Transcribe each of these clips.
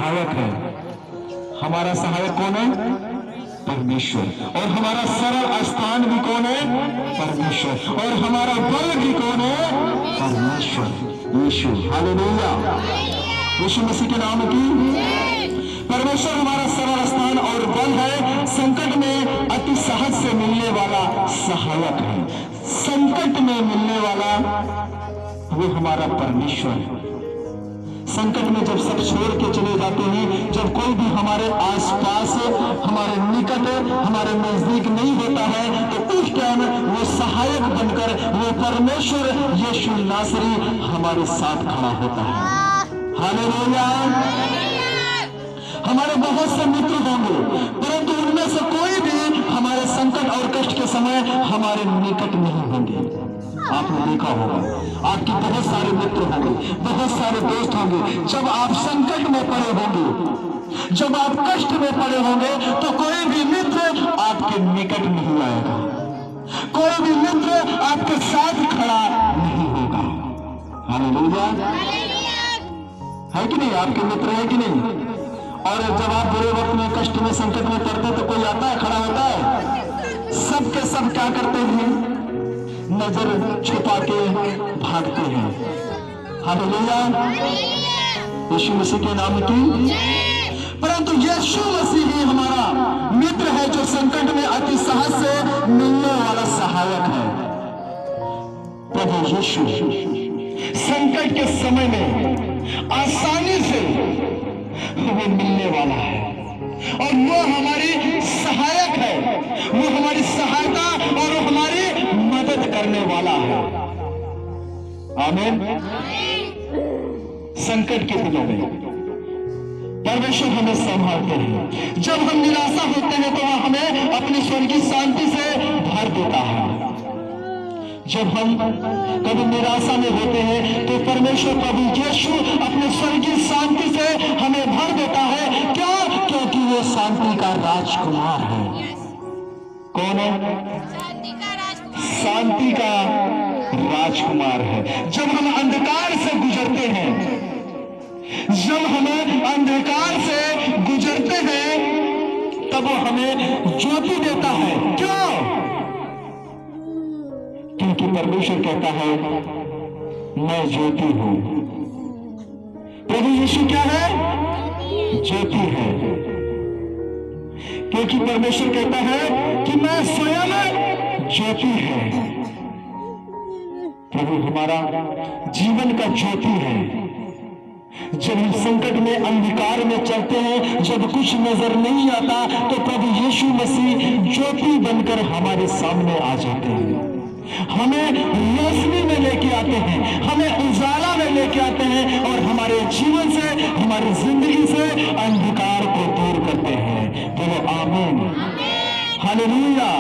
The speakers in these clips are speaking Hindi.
सहायक है। हमारा सहायक कौन है? परमेश्वर। और हमारा सरल स्थान भी कौन है? परमेश्वर। और हमारा बल भी कौन है? परमेश्वर, यीशु। हालेलुया, यीशु मसीह के नाम की। परमेश्वर हमारा सरल स्थान और बल है। संकट में अति सहज से मिलने वाला सहायक है। संकट में मिलने वाला वो हमारा परमेश्वर है। संकट में जब सब छोड़ के चले जाते हैं, जब कोई भी हमारे आसपास, हमारे निकट, हमारे नजदीक नहीं होता है, तो उस टाइम वो सहायक बनकर वो परमेश्वर यीशु नासरी हमारे साथ खड़ा होता है। हालेलुया। हमारे बहुत से मित्र होंगे, परंतु उनमें से कोई भी हमारे संकट और कष्ट के समय हमारे निकट नहीं होंगे। आपने देखा होगा, आपके बहुत सारे मित्र होंगे, बहुत सारे दोस्त होंगे। जब आप संकट में पड़े होंगे, जब आप कष्ट में पड़े होंगे, तो कोई भी मित्र आपके निकट नहीं आएगा, कोई भी मित्र आपके साथ खड़ा नहीं होगा। हालेलुया, है कि नहीं? आपके मित्र है कि नहीं? और जब आप बुरे वक्त में, कष्ट में, संकट में पड़ते तो कोई आता है, खड़ा होता है? सब के सब क्या करते हैं? नजर छुपा के भागते हैं। हालेलुया, यीशु मसीह के नाम की। परंतु यीशु मसीह ही हमारा मित्र है, जो संकट में अति सहज से मिलने वाला सहायक है। प्रभु यीशु संकट के समय में आसानी से वो मिलने वाला है, और वो हमारी सहायक है, वो हमारी सहायता और वो हमारी मदद करने वाला है। आमीन। संकट के दिनों में परमेश्वर हमें संभालते हैं। जब हम निराशा होते हैं तो वह हमें अपनी स्वर्गीय शांति से भर देता है। जब हम कभी निराशा में होते हैं तो परमेश्वर प्रभु यीशु अपने स्वर्गीय शांति से हमें भर देता है। क्यों? क्योंकि वो शांति का राजकुमार है। कौन है? शांति का राजकुमार है। जब हम अंधकार से गुजरते हैं, जब हम अंधकार से गुजरते हैं, तब वो हमें ज्योति देता है। क्यों? क्योंकि परमेश्वर कहता है मैं ज्योति हूं। प्रभु यीशु क्या है? ज्योति है। क्योंकि परमेश्वर कहता है कि मैं स्वयं ज्योति है। प्रभु हमारा जीवन का ज्योति है। जब हम संकट में, अंधकार में चलते हैं, जब कुछ नजर नहीं आता, तो प्रभु यीशु मसीह ज्योति बनकर हमारे सामने आ जाते हैं, हमें रोशनी में लेके आते हैं, हमें उजाला में लेके आते हैं, और हमारे जीवन से, हमारी जिंदगी से अंधकार को दूर करते हैं। बोलो आमीन, हालेलुया।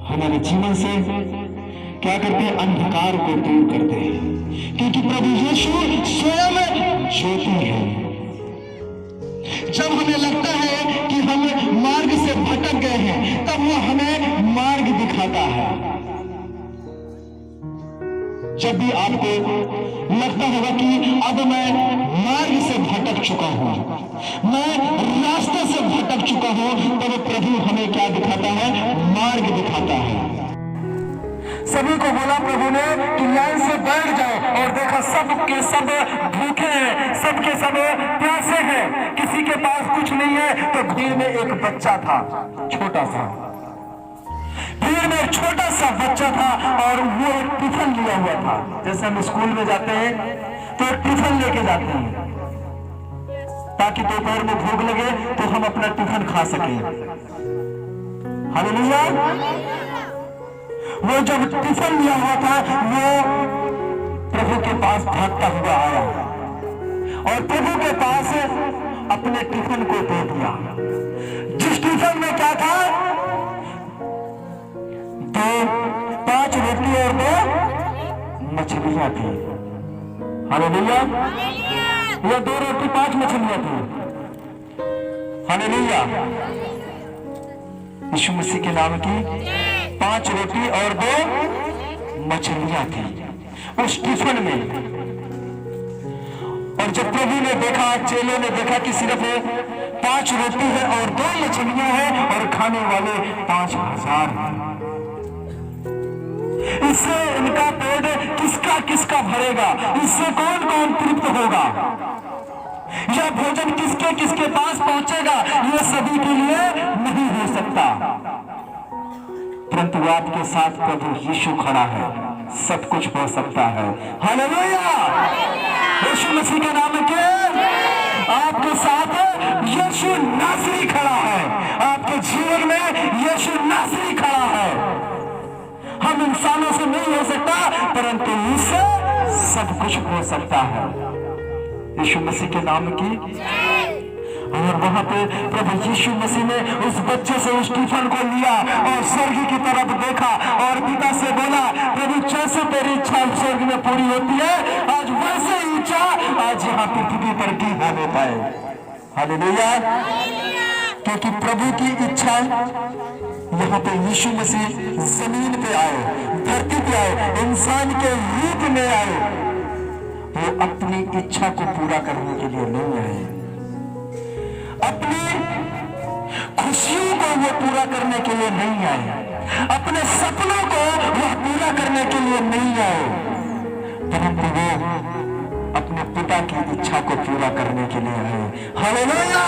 हमारे जीवन से क्या करते हैं? अंधकार को दूर करते हैं, क्योंकि प्रभु यीशु स्वयं ज्योति है। जब हमें लगता है कि हम मार्ग से भटक गए हैं, तब वो हमें मार्ग दिखाता है। जब भी आपको लगता होगा कि अब मैं मार्ग से भटक चुका हूं, मैं रास्ते से भटक चुका हूं, तब प्रभु हमें क्या दिखाता है? मार्ग दिखाता है। सभी को बोला प्रभु ने कि लाइन से बैठ जाओ, और देखा सब के सब भूखे हैं, सब के सब प्यासे हैं, किसी के पास कुछ नहीं है। तो भीड़ में एक बच्चा था, छोटा सा, भीड़ में एक छोटा सा बच्चा था, और वो एक टिफिन लिया हुआ था। जैसे हम स्कूल में जाते हैं तो एक टिफिन लेके जाते हैं, ताकि दोपहर में भूख लगे तो हम अपना टिफिन खा सकें। हालेलुया। वो जब टिफिन लिया हुआ था, वो प्रभु के पास भागता हुआ आया, और प्रभु के पास अपने टिफिन को दे दिया। जिस टिफिन में क्या था? 5 रोटी और 2 मछलियां थी। हालेलुया। ये 2 रोटी 5 मछलियां थी। हालेलुया। यीशु मसीह के नाम की 5 रोटी और 2 मछलियां थी उस टिफिन में। और जब प्रभु ने देखा, चेलों ने देखा कि सिर्फ 5 रोटी है और 2 मछलियां हैं और खाने वाले 5000 हैं, इससे इनका पेट किसका किसका भरेगा? इससे कौन कौन तृप्त होगा? यह भोजन किसके किसके पास पहुंचेगा? यह सभी के लिए नहीं हो सकता, परंतु आपके साथ प्रभु यीशु खड़ा है, सब कुछ हो सकता है। हालेलुया! यीशु मसीह के नाम के आपके साथ यीशु नासरी खड़ा है, आपके जीवन में यीशु नासरी खड़ा है। हम इंसानों से नहीं हो सकता, परंतु इससे सब कुछ हो सकता है। यीशु मसीह के नाम की। और वहां पे प्रभु यीशु मसीह ने उस बच्चे से स्टीफन को लिया और स्वर्ग की तरफ देखा और पिता से बोला, प्रभु जैसे तेरी इच्छा स्वर्ग में पूरी होती है, आज वैसे ही इच्छा आज यहाँ पृथ्वी पर भी होने पाए। हालेलुया! क्योंकि प्रभु की इच्छा यहाँ पे यीशु मसीह जमीन पे आए, धरती पे आए, इंसान के रूप में आए। वो अपनी इच्छा को पूरा करने के लिए नहीं आए, अपनी खुशियों को वो पूरा करने के लिए नहीं आए, अपने सपनों को वह पूरा करने के लिए नहीं आए, परंतु वो अपने पिता की इच्छा को पूरा करने के लिए आए। हालेलुया!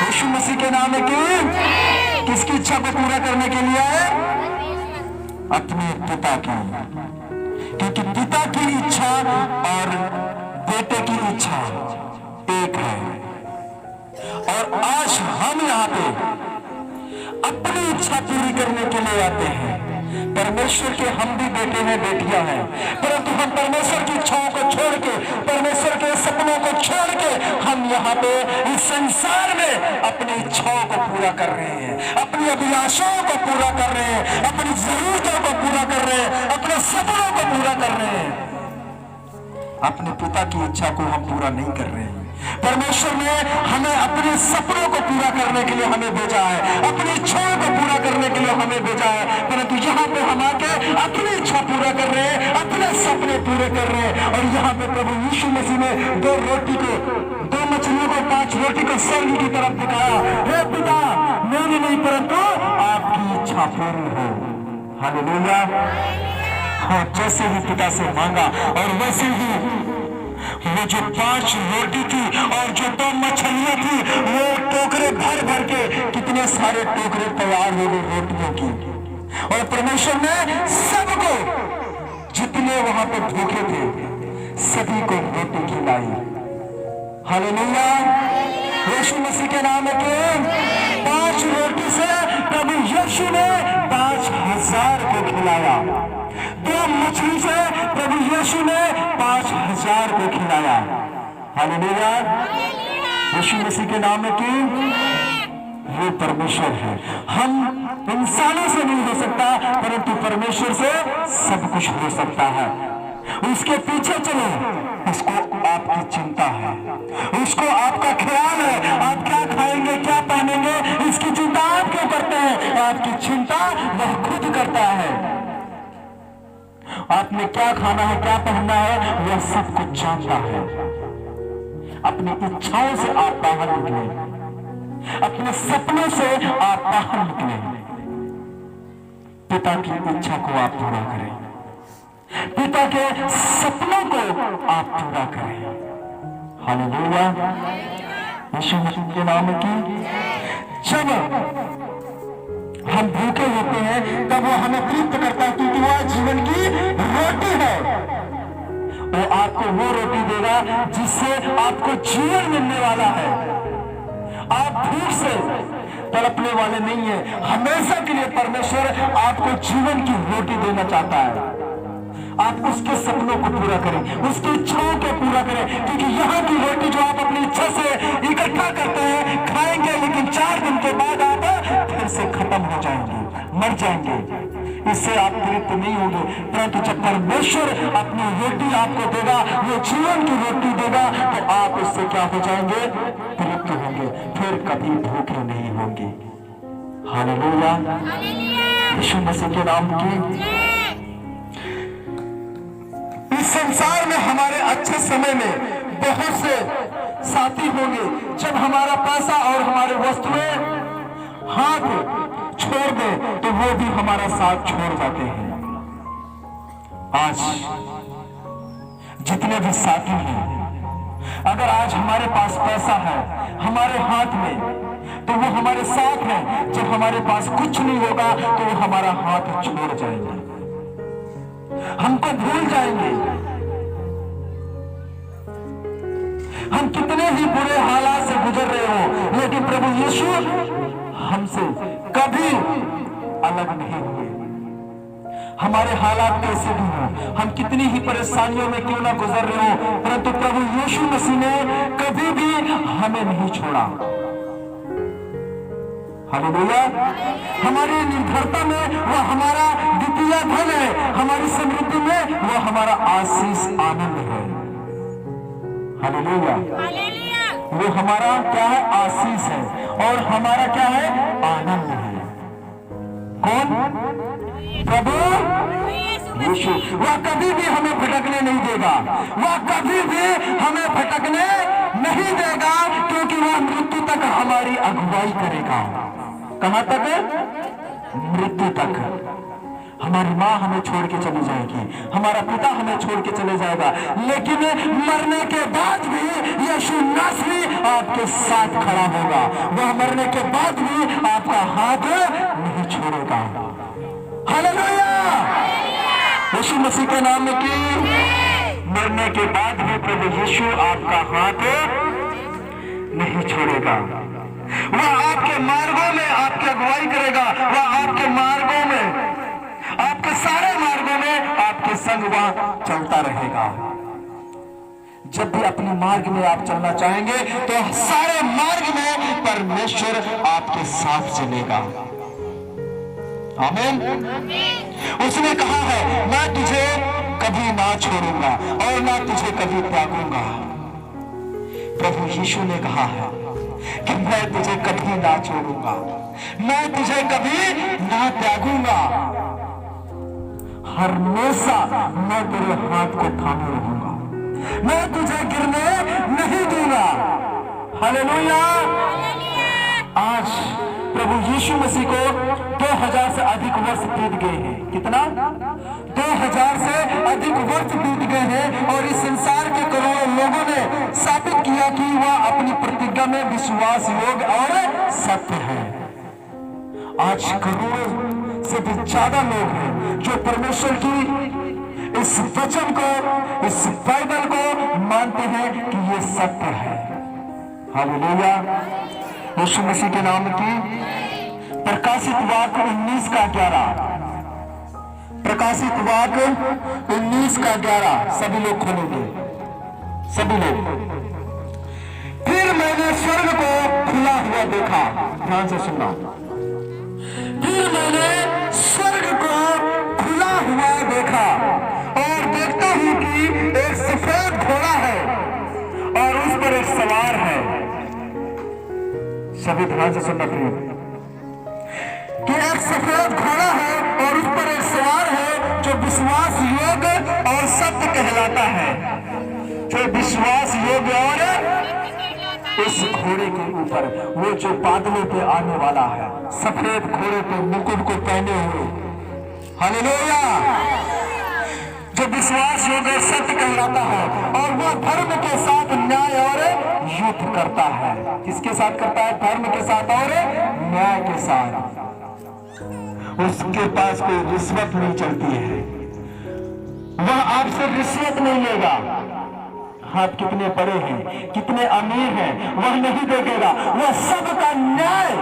यीशु मसीह के नाम की किसकी इच्छा को पूरा करने के लिए आए? अपने पिता की, क्योंकि पिता की इच्छा और बेटे की इच्छा एक है। और आज हम यहाँ पे अपनी इच्छा पूरी करने के लिए आते हैं। परमेश्वर के हम भी बेटे हैं, बेटियां हैं, परंतु हम परमेश्वर की इच्छाओं को छोड़ के, परमेश्वर के सपनों को छोड़ के हम यहाँ पे इस संसार में अपनी इच्छाओं को पूरा कर रहे हैं, अपनी अभिलाषाओं को पूरा कर रहे हैं, अपनी जरूरतों को पूरा कर रहे हैं, अपने सपनों को पूरा कर रहे हैं। अपने पिता की इच्छा को हम पूरा नहीं कर रहे हैं। परमेश्वर ने हमें अपने सपनों को पूरा करने के लिए हमें भेजा है, अपनी इच्छाओं को पूरा करने के लिए हमें भेजा है, परंतु यहाँ पे हम आके अपनी इच्छा पूरा कर रहे हैं, अपने सपने पूरे कर रहे हैं। और यहाँ पे प्रभु यीशु मसीह ने 2 रोटी को, 2 मछलियों को, 5 रोटी को स्वर्ग की तरफ दिखाया। हे पिता, मेरी नहीं परंतु आपकी इच्छा पूरी हो। हालेलुया! हाँ, जैसे ही पिता से मांगा और वैसे ही वो जो 5 रोटी थी और जो 2 मछलियां थी, वो टोकरे भर भर के, कितने सारे टोकरे तैयार हो गए रोटियों की। और परमेश्वर ने सबको, जितने वहां पे भूखे थे, सभी को रोटी खिलाई। हालेलुया! यीशु मसीह के नाम के 5 रोटी से प्रभु यीशु ने 5000 को खिलाया। 2 मछली से प्रभु यीशु ने 5000 को खिलाया। हालेलुया! यीशु मसीह के नाम की वो परमेश्वर है। हम इंसानों से नहीं हो सकता, परंतु परमेश्वर से सब कुछ हो सकता है। उसके पीछे चलो, उसको आपकी चिंता है, उसको आपका ख्याल है, आप क्या खाएंगे, क्या पहनेंगे, इसकी चिंता आप क्यों करते हैं? आपकी चिंता वह खुद करता है। आपने क्या खाना है, क्या पहनना है, वह सब कुछ जानता है। अपनी इच्छाओं से आप बाहर निकले, अपने सपनों से आप बाहर निकले, पिता की इच्छा को आप पूरा करें, पिता के सपनों को आप पूरा करें। हालेलुया! यीशु मसीह के नाम की। जब हम भूखे होते हैं तब वो हमें तृप्त करता है, क्योंकि वह जीवन की रोटी है। वो आपको वो रोटी देगा जिससे आपको जीवन मिलने वाला है। आप भूख से तड़पने वाले नहीं है। हमेशा के लिए परमेश्वर आपको जीवन की रोटी देना चाहता है। आप उसके सपनों को पूरा करें, उसकी इच्छाओं को पूरा करें, क्योंकि यहाँ की रोटी जो आप अपनी इच्छा से इकट्ठा करते हैं, खाएंगे, लेकिन 4 दिन के बाद आप फिर से खत्म हो जाएंगे, मर जाएंगे, इससे आप तृप्त नहीं होंगे। परंतु जब परमेश्वर अपनी रोटी आपको देगा, वो जीवन की रोटी देगा, तो आप उससे क्या हो जाएंगे? तृप्त होंगे, फिर कभी भूखे नहीं होंगे। हालेलुया! यीशु मसीह के नाम की। इस संसार में हमारे अच्छे समय में बहुत से साथी होंगे, जब हमारा पैसा और हमारे वस्तुएं हाथ छोड़ दे तो वो भी हमारा साथ छोड़ जाते हैं। आज जितने भी साथी हैं, अगर आज हमारे पास पैसा है हमारे हाथ में तो वो हमारे साथ है, जब हमारे पास कुछ नहीं होगा तो वो हमारा हाथ छोड़ जाएंगे, हमको भूल जाएंगे। हम कितने ही बुरे हालात से गुजर रहे हो, लेकिन प्रभु यीशु हमसे कभी अलग नहीं हुए। हमारे हालात कैसे भी हो, हम कितनी ही परेशानियों में क्यों ना गुजर रहे हो, परंतु प्रभु यीशु मसीह ने कभी भी हमें नहीं छोड़ा। हालेलुया। हमारी निर्भरता में वह हमारा द्वितीय धन है, हमारी समृद्धि में वह हमारा आशीष आनंद है। हालेलुया। वो हमारा क्या है? आशीष है, और हमारा क्या है? आनंद है। कौन? प्रभु यीशु। वह कभी भी हमें भटकने नहीं देगा, वह कभी भी हमें भटकने नहीं देगा, क्योंकि वह मृत्यु तक हमारी अगुवाई करेगा। कहां तक? मृत्यु तक। हमारी माँ हमें छोड़ के चली जाएगी, हमारा पिता हमें छोड़ के चले जाएगा, लेकिन मरने के बाद भी यीशु नासरी आपके साथ खड़ा होगा। वह मरने के बाद भी आपका हाथ नहीं छोड़ेगा। हालेलुया। यीशु मसीह के नाम में की मरने के बाद भी प्रभु यीशु आपका हाथ नहीं छोड़ेगा। वह आपके मार्गों में आपकी अगुवाई करेगा, वह आपके मार्गों में, आपके सारे मार्गों में आपके संग वह चलता रहेगा। जब भी अपने मार्ग में आप चलना चाहेंगे तो सारे मार्ग में परमेश्वर आपके साथ चलेगा। आमीन। उसने कहा है, मैं तुझे कभी ना छोड़ूंगा और ना तुझे कभी त्यागूंगा। प्रभु यीशु ने कहा है कि मैं तुझे कभी ना छोड़ूंगा, मैं तुझे कभी ना त्यागूंगा, हमेशा मैं तेरे हाथ को थामे रहूंगा, मैं तुझे गिरने नहीं दूंगा। हालेलुया। आज प्रभु यीशु मसीह को 2000 से अधिक वर्ष बीत गए हैं। कितना? 2000 से अधिक वर्ष बीत गए हैं, और इस संसार के करोड़ों लोगों ने साबित किया कि वह अपनी प्रतिज्ञा में विश्वास योग्य और सत्य है। आज करोड़ों से भी ज्यादा लोग हैं जो परमेश्वर की इस वचन को, इस बाइबल को मानते हैं कि ये सत्य है। हालेलुया। यीशु मसीह के नाम की प्रकाशित वाक्य 19 का 11, प्रकाशित वाक्य 19 का 11 सभी लोग खोलेंगे, सभी लोग। फिर मैंने स्वर्ग को खुला हुआ देखा, ध्यान से सुनना। फिर मैंने स्वर्ग को खुला हुआ देखा, और देखता हूं कि एक सफेद घोड़ा है और उस पर एक सवार है। सभी ध्यान से सुनना प्रिय, कि एक सफेद घोड़ा है और उस पर एक सवार है जो विश्वास योग्य और सत्य कहलाता है, जो विश्वास योग्य और इस घोड़े के ऊपर वो जो बादलों पे आने वाला है, सफेद घोड़े पे मुकुट को पहने हुए। हालेलुया। जो विश्वास योग्य और सत्य कहलाता है, और वह धर्म के साथ न्याय और युद्ध करता है। किसके साथ करता है? धर्म के साथ और न्याय के साथ। उसके पास कोई रिश्वत नहीं चलती है, वह आपसे रिश्वत नहीं लेगा। हाथ कितने बड़े हैं, कितने अमीर हैं, वह नहीं देखेगा, वह सबका न्याय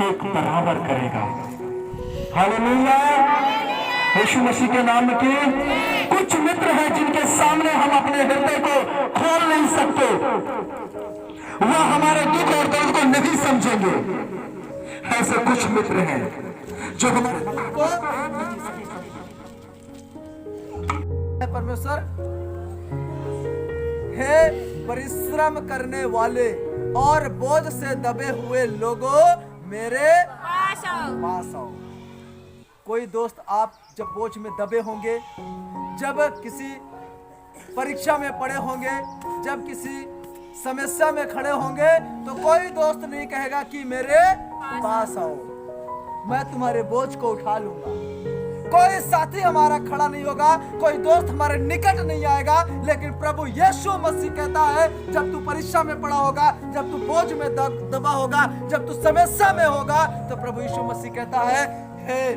एक बराबर करेगा। हालेलुया। यीशु मसीह के नाम के कुछ मित्र हैं जिनके सामने हम अपने हृदय को खोल नहीं सकते, वह हमारे दुख और दर्द को नहीं समझेंगे। ऐसे कुछ मित्र हैं जो हमारे परमेश्वर हे परिश्रम करने वाले और बोझ से दबे हुए लोगों मेरे पास आओ। कोई दोस्त आप जब बोझ में दबे होंगे, जब किसी परीक्षा में पड़े होंगे, जब किसी समस्या में खड़े होंगे, तो कोई दोस्त नहीं कहेगा कि मेरे पास आओ, मैं तुम्हारे बोझ को उठा लूंगा। कोई साथी हमारा खड़ा नहीं होगा, कोई दोस्त हमारे निकट नहीं आएगा, लेकिन प्रभु यीशु मसीह कहता है, जब तू परीक्षा में पड़ा होगा, जब तू बोझ में दबा होगा, जब तू समस्या में होगा, तो प्रभु यीशु मसीह कहता है, हे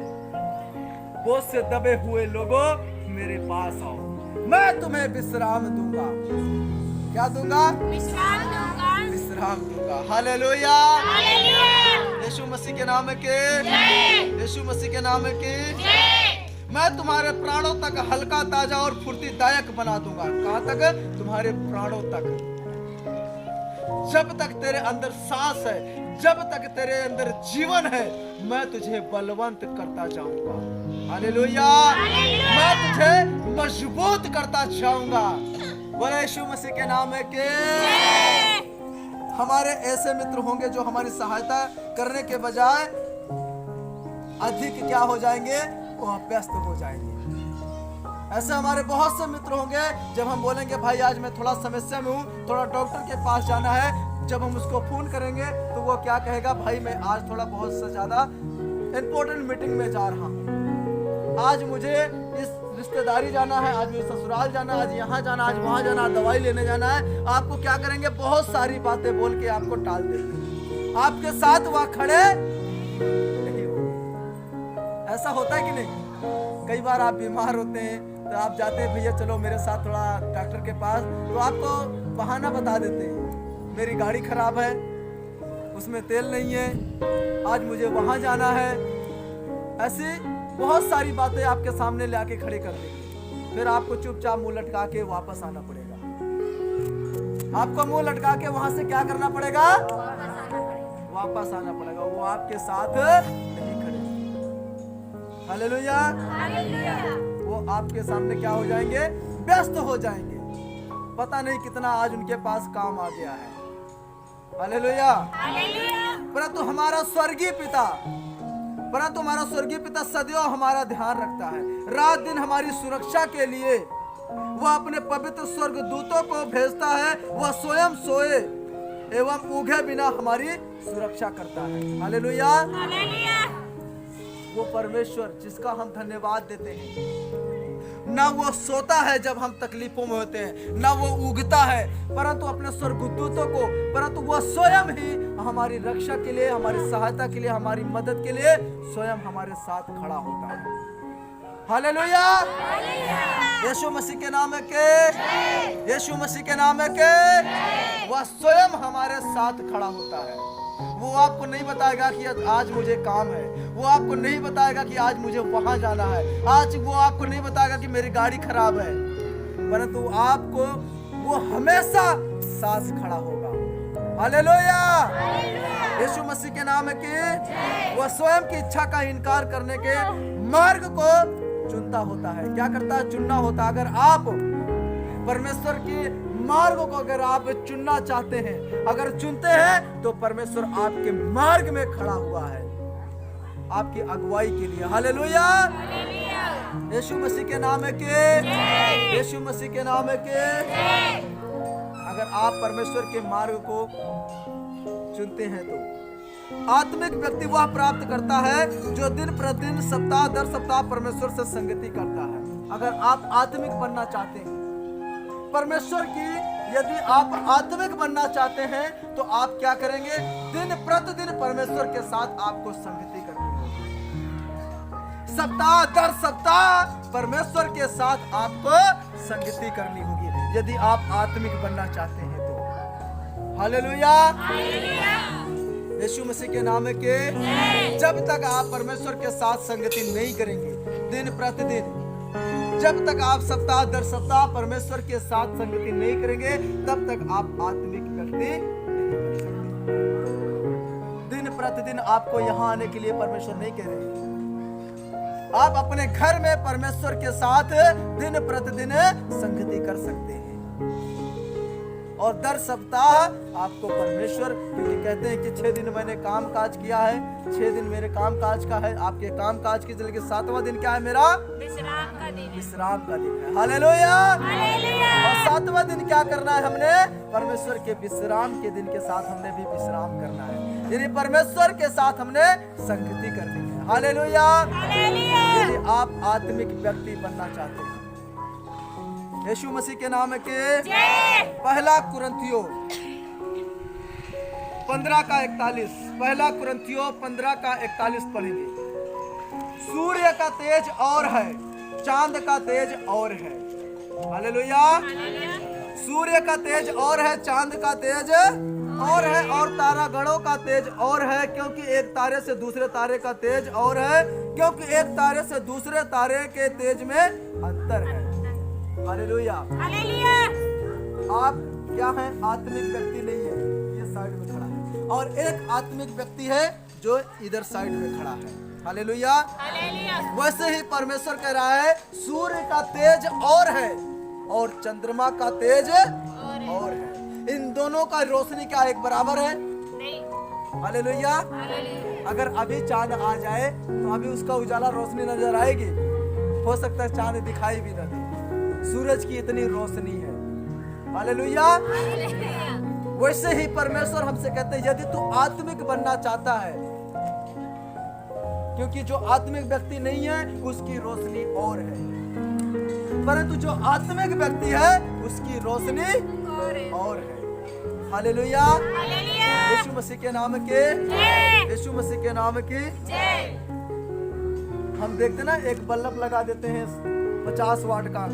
बोझ से दबे हुए लोगों, मेरे पास आओ, मैं तुम्हें विश्राम दूंगा। क्या दूंगा? विश्राम दूंगा। विश्राम दूंगा। हालेलुया। यीशु मसीह के नाम के, यीशु मसीह के नाम के, मैं तुम्हारे प्राणों तक हल्का, ताजा और फुर्तीदायक बना दूंगा। कहां तक? तुम्हारे प्राणों तक। जब तक तेरे अंदर सांस है, जब तक तेरे अंदर जीवन है, मैं तुझे बलवंत करता जाऊंगा। हालेलुया। मैं तुझे मजबूत करता जाऊंगा। बोले यीशु मसीह के नाम के। हमारे ऐसे मित्र होंगे जो हमारी सहायता करने के बजाय अधिक क्या हो जाएंगे? वो व्यस्त हो जाएंगे। ऐसे हमारे बहुत से मित्र होंगे, जब हम बोलेंगे भाई आज मैं थोड़ा समस्या में हूँ, थोड़ा डॉक्टर के पास जाना है, जब हम उसको फोन करेंगे तो वो क्या कहेगा? भाई मैं आज थोड़ा बहुत से ज्यादा इंपॉर्टेंट मीटिंग में जा रहा हूँ, आज मुझे इस रिश्तेदारी जाना है, आज मुझे ससुराल जाना है, आज यहाँ जाना, आज वहाँ जाना, दवाई लेने जाना है। आपको क्या करेंगे? बहुत सारी बातें बोल के आपको टाल देंगे, आपके साथ वह खड़े नहीं होंगे। ऐसा होता है कि नहीं? कई बार आप बीमार होते हैं तो आप जाते हैं, भैया चलो मेरे साथ थोड़ा डॉक्टर के पास, तो आपको बहाना बता देते हैं, मेरी गाड़ी खराब है, उसमें तेल नहीं है, आज मुझे वहाँ जाना है। ऐसी बहुत सारी बातें आपके सामने लाके खड़े कर देंगे, फिर आपको चुपचाप मुंह लटका के वापस आना पड़ेगा। आपको मुंह लटका के वहां से क्या करना पड़ेगा? वापस आना पड़ेगा। वो आपके साथ नहीं खड़े। हालेलुया। वो आपके सामने क्या हो जाएंगे? व्यस्त हो जाएंगे। पता नहीं कितना आज उनके पास काम आ गया है। हालेलुया। परंतु हमारा स्वर्गीय पिता सदैव हमारा ध्यान रखता है। रात दिन हमारी सुरक्षा के लिए वह अपने पवित्र स्वर्गदूतों को भेजता है, वह स्वयं सोए एवं ऊँघे बिना हमारी सुरक्षा करता है। हालेलुया। वो परमेश्वर जिसका हम धन्यवाद देते हैं, ना वो सोता है जब हम तकलीफों में होते हैं, ना वो उगता है, परंतु अपने स्वर्गदूतों को, परंतु वो स्वयं ही हमारी रक्षा के लिए, हमारी सहायता के लिए, हमारी मदद के लिए स्वयं हमारे साथ खड़ा होता है। हालेलुया। यीशु मसीह के नाम के, यीशु मसीह के नाम के, वह स्वयं हमारे साथ खड़ा होता है। वो आपको नहीं बताएगा कि आज मुझे काम है, वो आपको नहीं बताएगा कि आज मुझे वहां जाना है, आज वो आपको नहीं बताएगा कि मेरी गाड़ी खराब है, परंतु आपको वो हमेशा साथ खड़ा होगा। हालेलुया। यीशु मसीह के नाम की, वह स्वयं की इच्छा का इनकार करने के मार्ग को चुनता होता है। क्या करता है? चुनना होता है। अगर आप परमेश्वर की मार्ग को अगर आप चुनना चाहते हैं, अगर चुनते हैं, तो परमेश्वर आपके मार्ग में खड़ा हुआ है आपकी अगुवाई के लिए। हालेलुया। यीशु मसीह के नाम के, यीशु मसीह के नाम के। अगर आप परमेश्वर के मार्ग को चुनते हैं तो आत्मिक व्यक्ति वह प्राप्त करता है जो दिन प्रतिदिन, सप्ताह दर सप्ताह परमेश्वर से संगति करता है। अगर आप आत्मिक बनना चाहते हैं परमेश्वर की, यदि आप आत्मिक बनना चाहते हैं तो आप क्या करेंगे? दिन प्रतिदिन परमेश्वर के साथ आपको संगति करनी होगी। सप्ताह दर सप्ताह परमेश्वर के साथ आपको संगति करनी होगी, यदि आप आत्मिक बनना चाहते हैं तो। हालेलुया। यीशु मसीह के नाम के, जब तक आप परमेश्वर के साथ संगति नहीं करेंगे, दिन प्रतिदिन, जब तक आप सप्ताह दर सप्ताह परमेश्वर के साथ संगति नहीं करेंगे, तब तक आप आत्मिक व्यक्ति नहीं बन सकते। दिन प्रतिदिन आपको यहाँ आने के लिए परमेश्वर नहीं कह रहे। आप अपने घर में परमेश्वर के साथ दिन प्रतिदिन संगति कर सकते हैं। और दर सप्ताह आपको परमेश्वर, क्योंकि कहते हैं कि 6 दिन मैंने काम काज किया है, 6 दिन मेरे काम काज का है, आपके काम काज की, लेकिन 7वां दिन क्या है? मेरा विश्राम का दिन है। विश्राम का दिन है। हालेलुया। और 7वां दिन क्या करना है? हमने परमेश्वर के विश्राम के दिन के साथ हमने भी विश्राम करना है, यानी परमेश्वर के साथ हमने संगति करनी है। हालेलुया। यदि आप आत्मिक व्यक्ति बनना चाहते हैं, यीशु मसीह के नाम के पहला कुरिन्थियों 15:41, पहला कुरिन्थियों 15:41 पढ़ेंगे। सूर्य का तेज और है, चांद का तेज और है। हालेलुया। सूर्य का तेज और है, चांद का तेज और है, और तारागणों का तेज और है, क्योंकि एक तारे से दूसरे तारे का तेज और है, क्योंकि एक तारे से दूसरे तारे के तेज में अंतर है। हालेलुया। आप क्या हैं? आत्मिक व्यक्ति नहीं है, ये साइड में खड़ा है, और एक आत्मिक व्यक्ति है जो इधर साइड में खड़ा है। हालेलुया। वैसे ही परमेश्वर कह रहा है सूर्य का तेज और है और चंद्रमा का तेज और है। इन दोनों का रोशनी क्या एक बराबर है? नहीं। हालेलुया। अगर अभी चांद आ जाए तो अभी उसका उजाला रोशनी नजर आएगी, हो सकता है चांद दिखाई भी न दे, सूरज की इतनी रोशनी है। हालेलुया। वैसे ही परमेश्वर हमसे कहते हैं यदि तू आत्मिक बनना चाहता है, क्योंकि जो आत्मिक व्यक्ति नहीं है उसकी रोशनी और है, परंतु जो आत्मिक व्यक्ति है उसकी रोशनी और है। हालेलुया। यीशु मसीह के नाम के, यीशु मसीह के नाम की। हम देखते ना एक बल्ब लगा देते हैं 50 वाट का,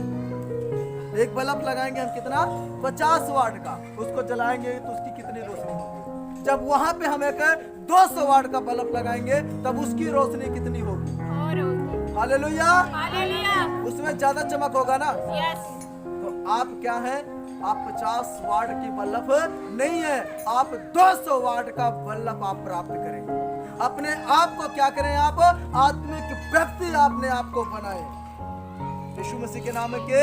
एक बल्ब लगाएंगे हम कितना? 50 वाट का, उसको जलाएंगे तो उसकी कितनी रोशनी होगी? जब वहां पे हम एक 200 वाट का बल्ब लगाएंगे तब उसकी रोशनी कितनी होगी? हालेलुया। उसमें ज्यादा चमक होगा ना। तो आप क्या हैं? आप 50 वाट की बल्ब नहीं है, आप 200 वाट का बल्ब आप प्राप्त करेंगे। अपने आप को क्या करें? आप आत्मिक व्यक्ति आपने आपको बनाए। यीशु मसीह के नाम के,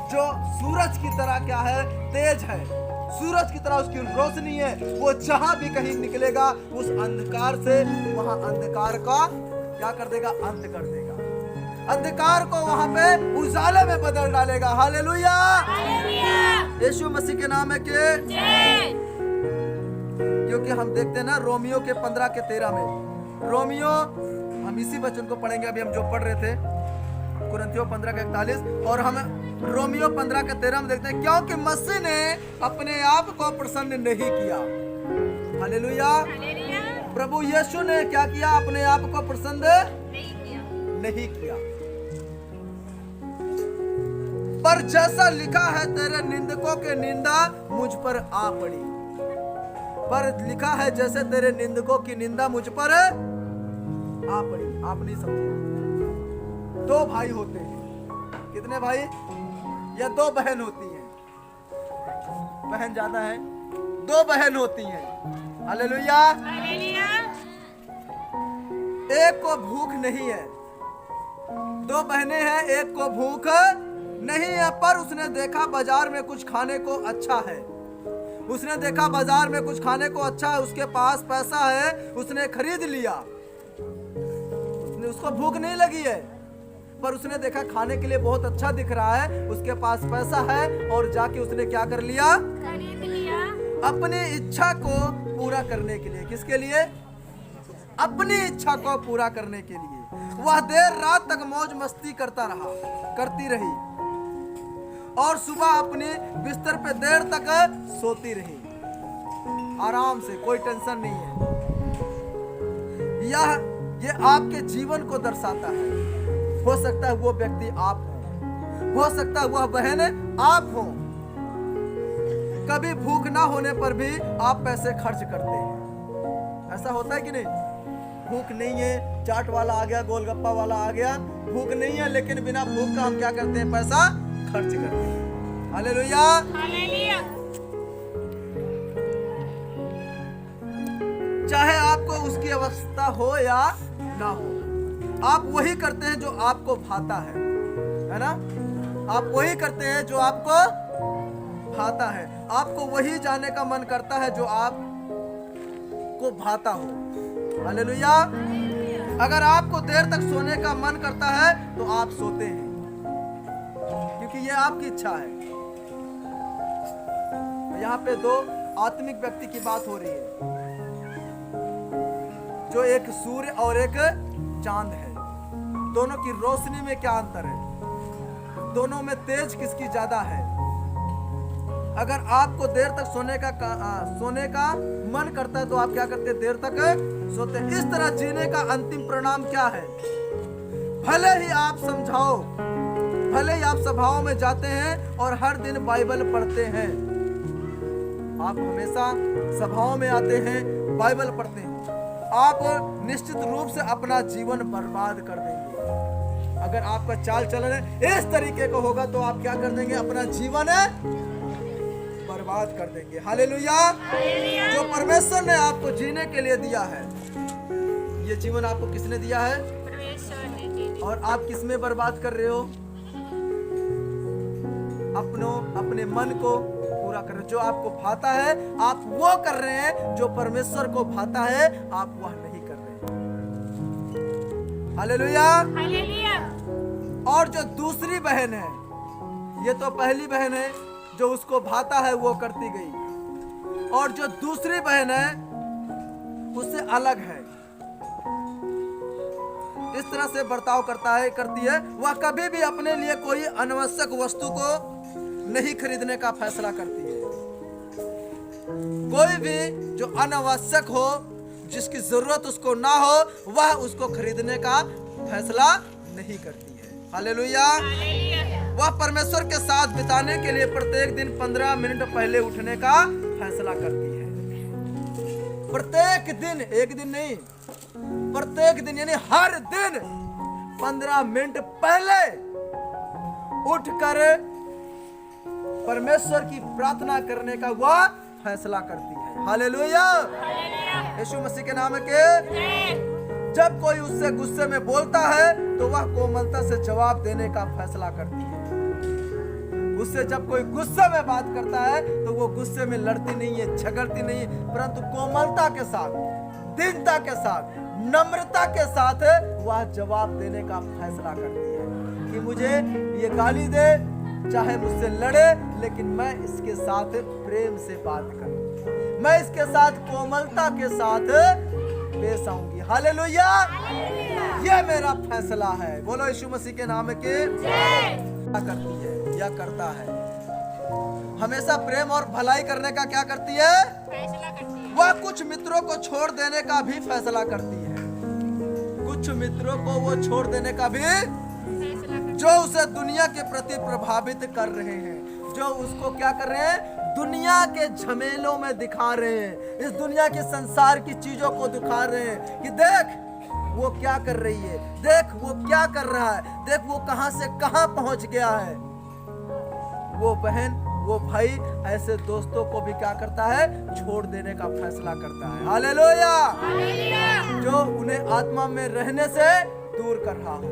जो सूरज की तरह क्या है? तेज है, सूरज की तरह उसकी रोशनी है। वो जहां भी कहीं निकलेगा उस अंधकार से, वहां अंधकार का क्या कर देगा? अंत कर देगा। अंधकार को वहां पे उजाले में बदल डालेगा। हालेलुया। यीशु मसीह के नाम के, क्योंकि हम देखते हैं ना रोमियो के 15:13 में, रोमियो, हम इसी वचन को पढ़ेंगे अभी हम जो पढ़ रहे थे, कुरिन्थियों 15:41, और हम रोमियो 15:13 में देखते हैं, क्योंकि मसीह ने अपने आप को प्रसन्न नहीं किया। हालेलुया। प्रभु यीशु ने क्या किया? अपने आप को प्रसन्न नहीं किया। पर जैसा लिखा है तेरे निंदकों के निंदा मुझ पर आ पड़ी। पर लिखा है जैसे तेरे निंदकों की निंदा मुझ पर आ पड़ी। आप नहीं समझे? 2 भाई होते हैं। कितने भाई? या 2 बहन होती हैं। बहन ज्यादा है, 2 बहन होती हैं। हालेलुया। एक को भूख नहीं है, 2 बहनें हैं, एक को भूख नहीं है, पर उसने देखा बाजार में कुछ खाने को अच्छा है, उसने देखा बाजार में कुछ खाने को अच्छा है, उसके पास पैसा है, उसने खरीद लिया। उसको भूख नहीं लगी है, पर उसने देखा खाने के लिए बहुत अच्छा दिख रहा है, उसके पास पैसा है, और जाके उसने क्या कर लिया? खरीद लिया। अपनी इच्छा को पूरा करने के लिए। किसके लिए? अपनी इच्छा को पूरा करने के लिए। वह देर रात तक मौज मस्ती करती रही, और सुबह अपने बिस्तर पे देर तक सोती रही, आराम से, कोई टेंशन नहीं है। ये आपके जीवन को दर्शाता है। हो सकता है वो व्यक्ति आप हो सकता है वह बहन आप हो। कभी भूख ना होने पर भी आप पैसे खर्च करते हैं, ऐसा होता है कि नहीं? भूख नहीं है, चाट वाला आ गया, गोलगप्पा वाला आ गया, भूख नहीं है, लेकिन बिना भूख का हम क्या करते हैं? पैसा खर्च करते हैं। हालेलुया। चाहे आपको उसकी अवस्था हो या ना हो, आप वही करते हैं जो आपको भाता है ना? आप वही करते हैं जो आपको भाता है। आपको वही जाने का मन करता है जो आप को भाता हो। हालेलुया। अगर आपको देर तक सोने का मन करता है तो आप सोते हैं, क्योंकि ये आपकी इच्छा है। यहाँ पे दो आत्मिक व्यक्ति की बात हो रही है, जो एक सूर्य और एक चांद है। दोनों की रोशनी में क्या अंतर है? दोनों में तेज किसकी ज्यादा है? अगर आपको देर तक सोने का मन करता है तो आप क्या करते हैं? देर तक सोते हैं। इस तरह जीने का अंतिम परिणाम क्या है? भले ही आप समझाओ, भले ही आप सभाओं में जाते हैं और हर दिन बाइबल पढ़ते हैं, आप हमेशा सभाओं में आते हैं, बाइबल पढ़ते हैं, आप निश्चित रूप से अपना जीवन बर्बाद कर देंगे। अगर आपका चाल चलन इस तरीके का होगा तो आप क्या कर देंगे? अपना जीवन बर्बाद कर देंगे। हालेलुया। जो परमेश्वर ने आपको जीने के लिए दिया है, ये जीवन आपको किसने दिया है? परमेश्वर ने दी। और आप किस में बर्बाद कर रहे हो? अपने मन को पूरा कर रहे हो। जो आपको भाता है आप वो कर रहे हैं, जो परमेश्वर को भाता है आप वह नहीं कर रहे हैं। हालेलुया। हालेलुया। और जो दूसरी बहन है, ये तो पहली बहन है जो उसको भाता है वो करती गई, और जो दूसरी बहन है उससे अलग है, इस तरह से बर्ताव करती है। वह कभी भी अपने लिए कोई अनावश्यक वस्तु को नहीं खरीदने का फैसला करती है। कोई भी जो अनावश्यक हो, जिसकी जरूरत उसको ना हो, वह उसको खरीदने का फैसला नहीं करती है। हालेलुया। वह परमेश्वर के साथ बिताने के लिए प्रत्येक दिन 15 मिनट पहले उठने का फैसला करती है। प्रत्येक दिन, एक दिन नहीं, प्रत्येक दिन यानी हर दिन 15 मिनट पहले उठकर परमेश्वर की प्रार्थना करने का वह फैसला करती है। हालेलुया। यीशु मसीह के नाम के जब कोई उससे गुस्से में बोलता है तो वह कोमलता से जवाब देने का फैसला करती है। उससे जब कोई गुस्से में बात करता है तो वो गुस्से में लड़ती नहीं है, झगड़ती नहीं है, परंतु कोमलता के साथ, दीनता के साथ, नम्रता के साथ वह जवाब देने का फैसला करती है कि मुझे ये गाली दे, चाहे मुझसे लड़े, लेकिन मैं इसके साथ प्रेम से बात करूं, मैं इसके साथ कोमलता के साथ पेश आऊंगी। हालेलुया। ये मेरा फैसला है। बोलो यीशु मसीह के नाम के। क्या करती है या करता है? हमेशा प्रेम और भलाई करने का क्या करती है? फैसला करती है। वह कुछ मित्रों को छोड़ देने का भी फैसला करती है। कुछ मित्रों को वो छोड़ देने का भी, फैसला करती जो उसे दुनिया के प्रति प्रभावित कर रहे हैं, जो उसको क्या कर रहे हैं? दुनिया के झमेलों में दिखा रहे हैं, इस दुनिया के संसार की चीजों को दिखा रहे हैं कि देख वो क्या कर रही है, देख वो क्या कर रहा है, देख वो कहां से कहां पहुंच गया है। वो बहन, वो भाई ऐसे दोस्तों को भी क्या करता है? छोड़ देने का फैसला करता है। हालेलुया। जो उन्हें आत्मा में रहने से दूर कर रहा हो।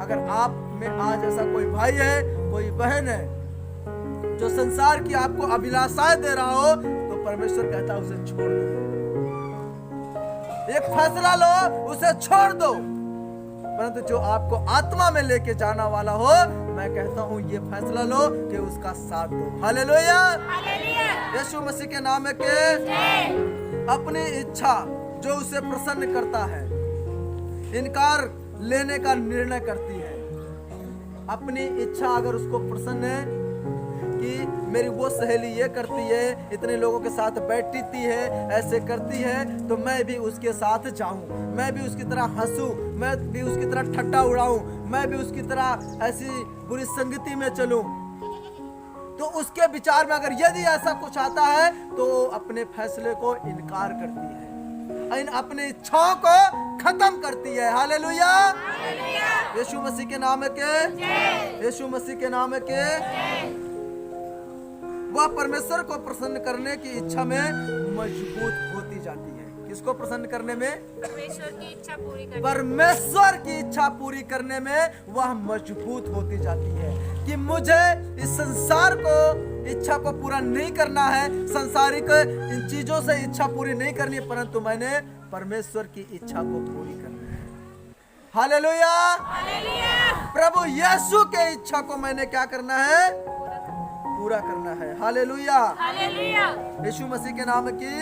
अगर आप में आज ऐसा कोई भाई है, कोई बहन है जो संसार की आपको अभिलाषाएं दे रहा हो, तो परमेश्वर कहता है उसे छोड़ दो। एक फैसला लो, उसे छोड़ दो। परंतु जो आपको आत्मा में लेके जाना वाला हो, मैं कहता हूं ये फैसला लो कि उसका साथ दो। हालेलुया। यीशु मसीह के नाम के अपनी इच्छा जो उसे प्रसन्न करता है, इनकार लेने का निर्णय करती है। अपनी इच्छा अगर उसको प्रसन्न है कि मेरी वो सहेली ये करती है, इतने लोगों के साथ बैठती है, ऐसे करती है, तो मैं भी उसके साथ जाऊं, मैं भी उसकी तरह हंसूं, मैं भी उसकी तरह ठट्टा उड़ाऊं, मैं भी उसकी तरह ऐसी बुरी संगति में चलूं। तो उसके विचार में अगर यदि ऐसा कुछ आता है तो अपने फैसले को इनकार करती है, अपनी इच्छाओं को खत्म करती है। हालेलुया। यीशु मसीह के नाम के, यीशु मसीह के नाम के। वह परमेश्वर को प्रसन्न करने की इच्छा में मजबूत होती जाती है। किसको प्रसन्न करने में? परमेश्वर की इच्छा पूरी करने। परमेश्वर की इच्छा पूरी करने में वह मजबूत होती जाती है कि मुझे इस संसार को इच्छा को पूरा नहीं करना है, संसारिक इन चीजों से इच्छा पूरी नहीं करनी है, परंतु मैंने परमेश्वर की इच्छा को पूरी करनी है। हालेलुया। प्रभु यीशु के इच्छा को मैंने क्या करना है? पूरा करना है। हालेलुया। यीशु मसीह के नाम की।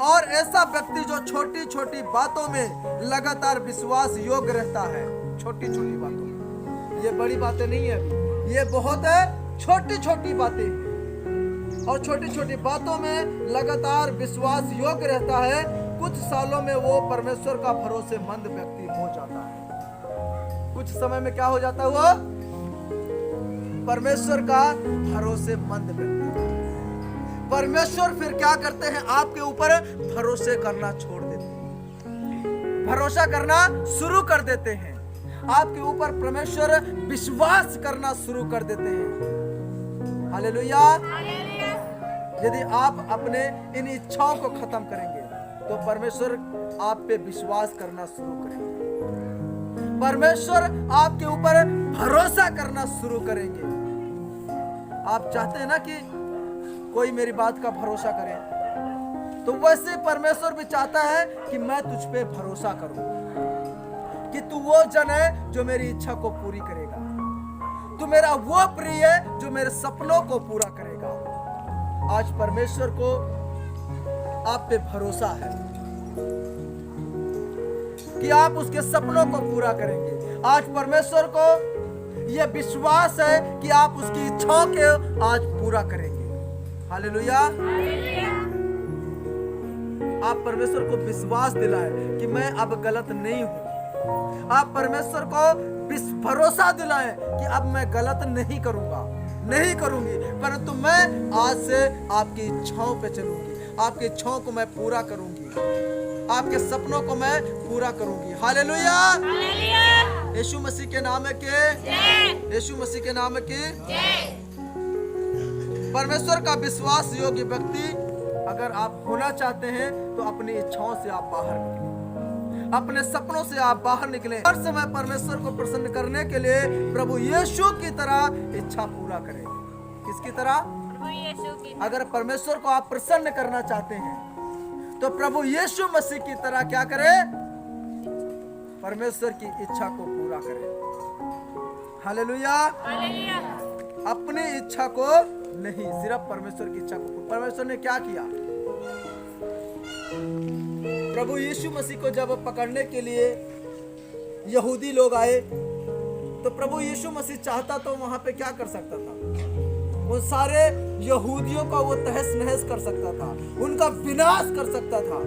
और ऐसा व्यक्ति जो छोटी छोटी बातों में लगातार विश्वास योग्य रहता है, छोटी छोटी बातों में, ये बड़ी बातें नहीं है, ये बहुत है छोटी छोटी बातें, और छोटी छोटी बातों में लगातार विश्वास योग्य रहता है, कुछ सालों में वो परमेश्वर का भरोसेमंद व्यक्ति हो जाता है। कुछ समय में क्या हो जाता है? वो परमेश्वर का भरोसेमंद व्यक्ति। परमेश्वर फिर क्या करते हैं? आपके ऊपर भरोसे करना छोड़ देते हैं, भरोसा करना शुरू कर देते हैं, आपके ऊपर परमेश्वर विश्वास करना शुरू कर देते हैं। हालेलुया। यदि आप अपने इन इच्छाओं को खत्म करेंगे तो परमेश्वर आप पे विश्वास करना शुरू करेंगे, परमेश्वर आपके ऊपर भरोसा करना शुरू करेंगे। आप चाहते हैं ना कि कोई मेरी बात का भरोसा करे, तो वैसे परमेश्वर भी चाहता है कि मैं तुझ पे भरोसा करूं, कि तू वो जन है जो मेरी इच्छा को पूरी करेगा, तू मेरा वो प्रिय है जो मेरे सपनों को पूरा करेगा। आज परमेश्वर को आप पे भरोसा है कि आप उसके सपनों को पूरा करेंगे। आज परमेश्वर को यह विश्वास है कि आप उसकी इच्छाओं को आज पूरा करेंगे। हालेलुया। आप परमेश्वर को विश्वास दिलाए कि मैं अब गलत नहीं हूं। आप परमेश्वर को भरोसा दिलाए कि अब मैं गलत नहीं करूंगा, नहीं करूंगी, परंतु मैं आज से आपकी इच्छाओं पे चलूंगी, आपकी इच्छाओं को मैं पूरा करूंगी, आपके सपनों को मैं पूरा करूंगी। हालेलुया। यीशु मसीह के नाम के, यीशु मसीह के नाम के। परमेश्वर का विश्वास योग्य व्यक्ति अगर आप होना चाहते हैं तो अपनी इच्छाओं से आप बाहर निकलें, अपने सपनों से आप बाहर निकलें। हर समय परमेश्वर को प्रसन्न करने के लिए प्रभु यीशु की तरह इच्छा पूरा करें। किसकी तरह? प्रभु यीशु की। अगर परमेश्वर को आप प्रसन्न करना चाहते हैं तो प्रभु यीशु मसीह की तरह क्या करें? परमेश्वर की इच्छा को पूरा करें। हालेलुया। अपनी इच्छा को नहीं, सिर्फ परमेश्वर की इच्छा को। परमेश्वर ने क्या किया? प्रभु यीशु मसीह को जब पकड़ने के लिए यहूदी लोग आए तो प्रभु यीशु मसीह चाहता तो वहां पे क्या कर सकता था? वो सारे यहूदियों का वो तहस नहस कर सकता था, उनका विनाश कर सकता था,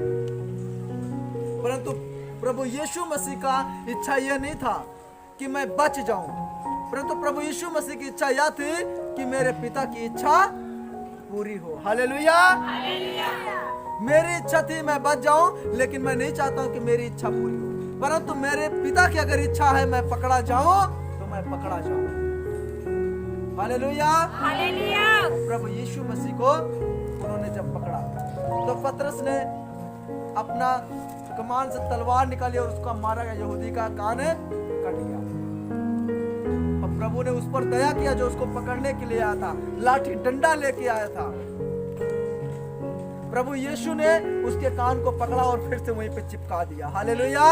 परंतु प्रभु यीशु मसीह का इच्छा यह नहीं था कि मैं बच जाऊं, परंतु प्रभु यीशु मसीह की इच्छा यह थी कि मेरे पिता की इच्छा पूरी हो। हालेलुया। मेरी इच्छा थी मैं बच जाऊं, लेकिन मैं नहीं चाहता हूं कि मेरी इच्छा पूरी हो, परंतु मेरे पिता की अगर इच्छा है मैं पकड़ा जाऊं तो मैं पकड़ा जाऊं। हालेलुया। प्रभु यीशु मसीह को उन्होंने जब पकड़ा तो पतरस ने अपना कमान से तलवार निकाली और उसका मारा गया, यहूदी का कान कट गया। और प्रभु ने उस पर दया किया जो उसको पकड़ने के लिए आया था, लाठी डंडा लेके आया था। प्रभु यीशु ने उसके कान को पकड़ा और फिर से वहीं पे चिपका दिया। हालेलुया।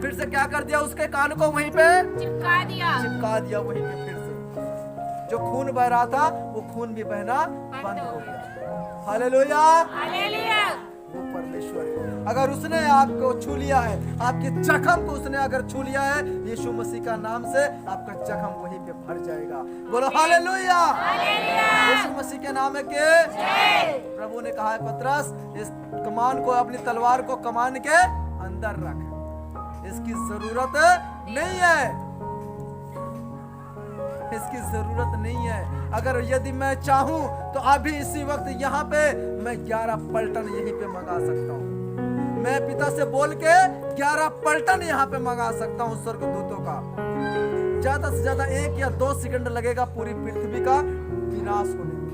फिर से क्या कर दिया? उसके कान को वहीं पे चिपका दिया वहीं पे। फिर से जो खून बह रहा था वो खून भी बहना बंद हो गया। हालेलुया। वो परमेश्वर है। अगर उसने आपको छू लिया है, आपके जख्म को उसने अगर छू लिया है यीशु मसीह का नाम से, आपका जख्म वहीं पे भर जाएगा। बोलो हालेलुया। यीशु मसीह के नाम के। प्रभु ने कहा है पतरस, इस कमान को, अपनी तलवार को कमान के अंदर रख, इसकी जरूरत नहीं है, इसकी जरूरत नहीं है। अगर यदि मैं चाहूं तो अभी इसी वक्त यहाँ पे मैं 11 पलटन यहीं पे मंगा सकता हूँ। मैं पिता से बोल के 11 पलटन यहाँ पे मंगा सकता हूँ स्वर्गदूतों का। ज्यादा से ज्यादा 1 या 2 सेकंड लगेगा पूरी पृथ्वी का विनाश होने में।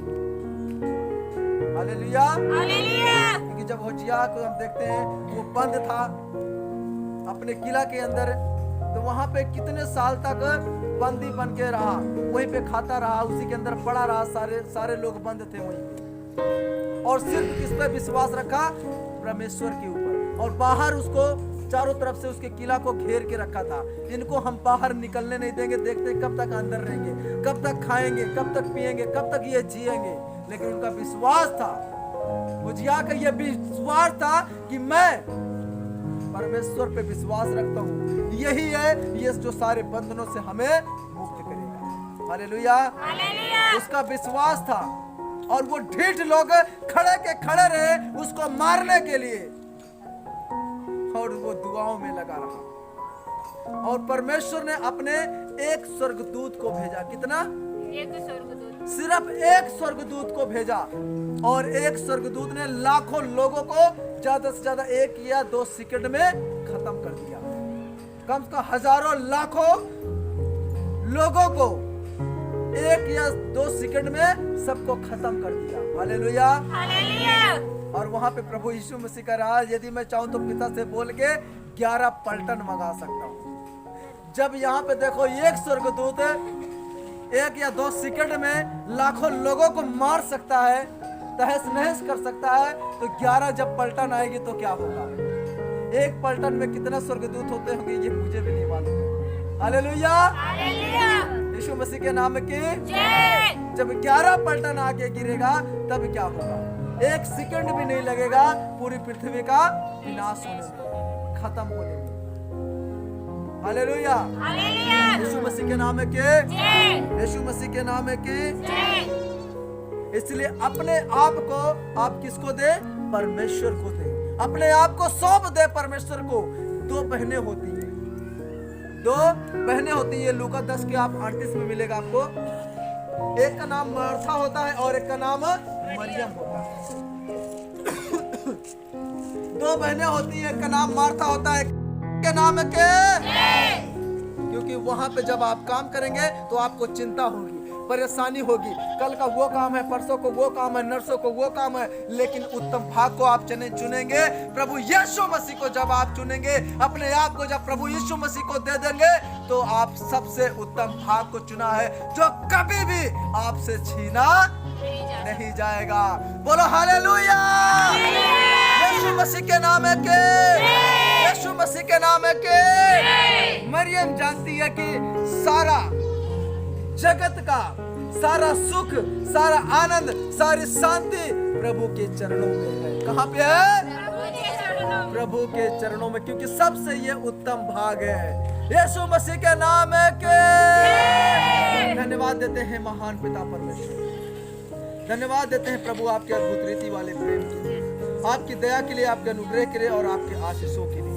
हालेलुया। क्योंकि जब होशियार को हम देखते हैं वो बंद था अपने किला के अंदर, तो वहां पे कितने साल तक बंदी बन के रहा, वहीं पे खाता रहा, उसी के अंदर पड़ा रहा, सारे लोग बंद थे वहीं पे। और सिर्फ किस पे विश्वास रखा? परमेश्वर के ऊपर। और बाहर उसको चारों तरफ से उसके किला को घेर के रखा था, इनको हम बाहर निकलने नहीं देंगे, देखते कब तक अंदर रहेंगे, कब तक खाएंगे, कब तक पिएंगे, कब तक ये जिएंगे। लेकिन उनका विश्वास था, उजिया का ये विश्वास था कि मैं परमेश्वर पे विश्वास रखता हूँ, यही है ये जो सारे बंधनों से हमें मुक्त करेगा। हालेलुया। उसका विश्वास था और वो ढीठ लोग खड़े के खड़े रहे उसको मारने के लिए, और वो दुआओं में लगा रहा। और परमेश्वर ने अपने एक स्वर्गदूत को भेजा। कितना? एक स्वर्गदूत। सिर्फ एक स्वर्गदूत को भेजा, और एक स्वर्गदूत ने लाखों लोगों को ज्यादा से ज्यादा 1 या 2 सेकंड में खत्म कर दिया। कम से कम हजारों लाखों लोगों को 1 या 2 सेकंड में सबको खत्म कर दिया। हालेलुया। और वहां पे प्रभु यीशु मसीह का रहा, यदि मैं चाहूं तो पिता से बोल के 11 पलटन मंगा सकता हूं। जब यहाँ पे देखो एक स्वर्गदूत 1 या 2 सेकंड में लाखों लोगों को मार सकता है, तहस नहस कर सकता है, तो 11 जब पलटन आएगी तो क्या होगा? एक पलटन में कितने स्वर्गदूत होते होंगे ये मुझे भी नहीं मालूम। हालेलुया। यीशु मसीह के नाम की जय। जब 11 पलटन आके गिरेगा तब क्या होगा? 1 सेकंड भी नहीं लगेगा पूरी पृथ्वी का विनाश होने में, खत्म होने में। हालेलुया। यीशु मसीह के नाम के जय। यीशु मसीह के नाम की जय। इसलिए अपने आप को आप किसको दे? परमेश्वर को दे। अपने आप को सौंप दे परमेश्वर को। 2 बहनें होती हैं, 2 बहनें होती हैं। लूका 10 के आप 38 में मिलेगा आपको। एक का नाम मार्था होता है और एक का नाम मरियम होता है। 2 बहनें होती हैं, एक का नाम मार्था होता है, के नाम के, क्योंकि वहां पे जब आप काम करेंगे तो आपको चिंता होगी, परेशानी होगी, कल का वो काम है, परसों को वो काम है, नरसों को वो काम है। लेकिन उत्तम भाग को आप चुनेंगे प्रभु यीशु मसीह को। जब आप चुनेंगे अपने आप को, जब प्रभु यीशु मसीह को दे देंगे तो आप सबसे उत्तम भाग को चुना है, जो कभी भी आपसे छीना नहीं जाएगा। बोलो हालेलुया। यीशु मसीह के नाम के, यीशु मसीह के नाम के। मरियम जानती है कि सारा जगत का सारा सुख, सारा आनंद, सारी शांति प्रभु के चरणों में है। कहाँ पे है? प्रभु के चरणों में, क्योंकि सबसे ये उत्तम भाग है। यीशु मसीह के नाम के धन्यवाद देते हैं महान पिता परमेश्वर। धन्यवाद देते हैं प्रभु आपके अद्भुत रीति वाले प्रेम के लिए, आपकी दया के लिए, आपके अनुग्रह के लिए और आपके आशीषों के लिए।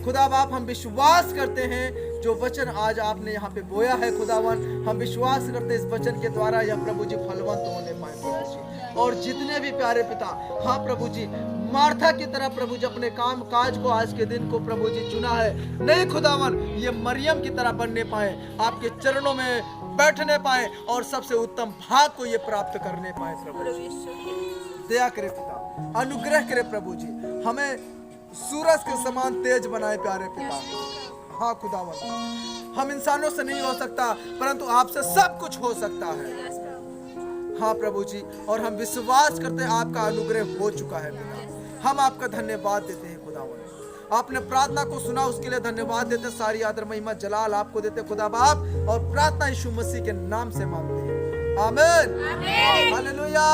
खुदा बाप हम विश्वास करते हैं जो वचन आज आपने यहाँ पे बोया है खुदावन, हम विश्वास करते हैं इस वचन के द्वारा यह प्रभु जी फलवंत होने पाए प्रभु जी। और जितने भी प्यारे पिता, हाँ प्रभु जी, मार्था की तरह प्रभु जी अपने काम काज को आज के दिन को प्रभु जी चुना है, नहीं खुदावन ये मरियम की तरह बनने पाए, आपके चरणों में बैठने पाए और सबसे उत्तम भाग को ये प्राप्त करने पाए प्रभु जी। दया करे पिता, अनुग्रह करे प्रभु जी, हमें सूरज के समान तेज बनाए प्यारे पिता। हाँ खुदावन, हम इंसानों से नहीं हो सकता परंतु आपसे सब कुछ हो सकता है। हाँ प्रभु जी, और हम विश्वास करते हैं आपका अनुग्रह हो चुका है पिता। हम आपका धन्यवाद देते हैं खुदावन, आपने प्रार्थना को सुना उसके लिए धन्यवाद देते, सारी आदर महिमा जलाल आपको देते खुदा बाप, और प्रार्थना यीशु मसीह के नाम से मांगते हैं, आमीन। हालेलुया।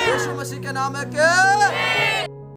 यीशु मसीह के नाम है के